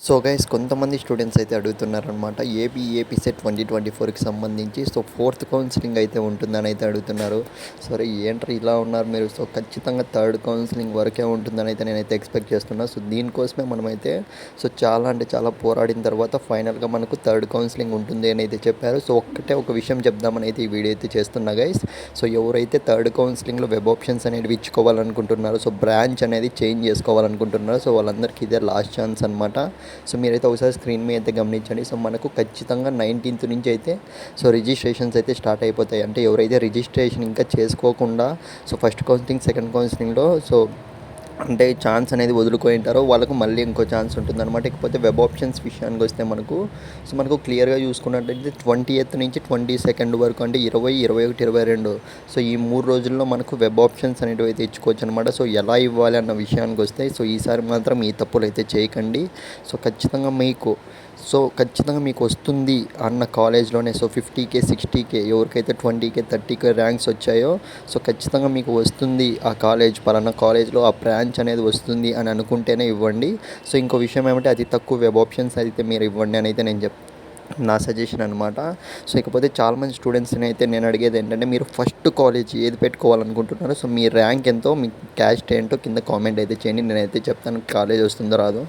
So guys కొంతమంది students అయితే అడుగుతున్నారనమాట AP set 2024కి సంబంధించి సో ఫోర్త్ కౌన్సిలింగ్ అయితే ఉంటుందని అయితే అడుగుతున్నారు. సరే ఏంట్రా ఇలా ఉన్నారు మీరు, సో ఖచ్చితంగా థర్డ్ కౌన్సిలింగ్ వరకే ఉంటుందని అయితే నేనైతే ఎక్స్పెక్ట్ చేస్తున్నా. సో దీనికోసమే మనమైతే సో చాలా అంటే చాలా పోరాడిన తర్వాత ఫైనల్గా మనకు థర్డ్ కౌన్సిలింగ్ ఉంటుంది అని అయితే చెప్పారు. సో ఒక్కటే ఒక విషయం చెప్దామని అయితే ఈ వీడియో అయితే చేస్తున్నా గైస్. సో ఎవరైతే థర్డ్ కౌన్సిలింగ్లో వెబ్ ఆప్షన్స్ అనేవి ఇచ్చుకోవాలనుకుంటున్నారో, సో బ్రాంచ్ అనేది చేంజ్ చేసుకోవాలనుకుంటున్నారు, సో వాళ్ళందరికీ ఇదే లాస్ట్ ఛాన్స్ అనమాట. సో మీరైతే ఒకసారి స్క్రీన్ మీద అయితే గమనించండి. సో మనకు ఖచ్చితంగా 19th నుంచి అయితే సో రిజిస్ట్రేషన్స్ అయితే స్టార్ట్ అయిపోతాయి. అంటే ఎవరైతే రిజిస్ట్రేషన్ ఇంకా చేసుకోకుండా సో ఫస్ట్ కౌన్సిలింగ్ సెకండ్ కౌన్సిలింగ్లో సో అంటే ఛాన్స్ అనేది వదులుకుంటారో వాళ్ళకు మళ్ళీ ఇంకో ఛాన్స్ ఉంటుందన్నమాట. ఇకపోతే వెబ్ ఆప్షన్స్ విషయానికి వస్తే మనకు క్లియర్గా చూసుకున్నట్టయితే 20th నుంచి 22nd వరకు, అంటే 20, 21, 22 సో ఈ 3 రోజుల్లో మనకు వెబ్ ఆప్షన్స్ అనేటివి అయితే ఇచ్చుకోవచ్చు అనమాట. సో ఎలా ఇవ్వాలి అన్న విషయానికి వస్తే సో ఈసారి మాత్రం ఈ తప్పులు అయితే చేయకండి. సో ఖచ్చితంగా మీకు వస్తుంది అన్న కాలేజ్లోనే సో 50K 60K ఎవరికైతే 20K 30K ర్యాంక్స్ వచ్చాయో సో ఖచ్చితంగా మీకు వస్తుంది ఆ కాలేజ్, పలానా కాలేజ్లో ఆ బ్రాంచ్ అనేది వస్తుంది అని అనుకుంటేనే ఇవ్వండి. సో ఇంకో విషయం ఏమంటే అతి తక్కువ వెబ్ ఆప్షన్స్ అయితే మీరు ఇవ్వండి అని అయితే నేను నా సజెషన్ అనమాట. సో ఇకపోతే చాలామంది స్టూడెంట్స్ని అయితే నేను అడిగేది ఏంటంటే మీరు ఫస్ట్ కాలేజ్ ఏది పెట్టుకోవాలనుకుంటున్నారో సో మీ ర్యాంక్ ఎంతో, మీ క్యాస్ట్ ఏంటో కింద కామెంట్ అయితే చేయండి. నేనైతే చెప్తాను కాలేజ్ వస్తుందో రాదో.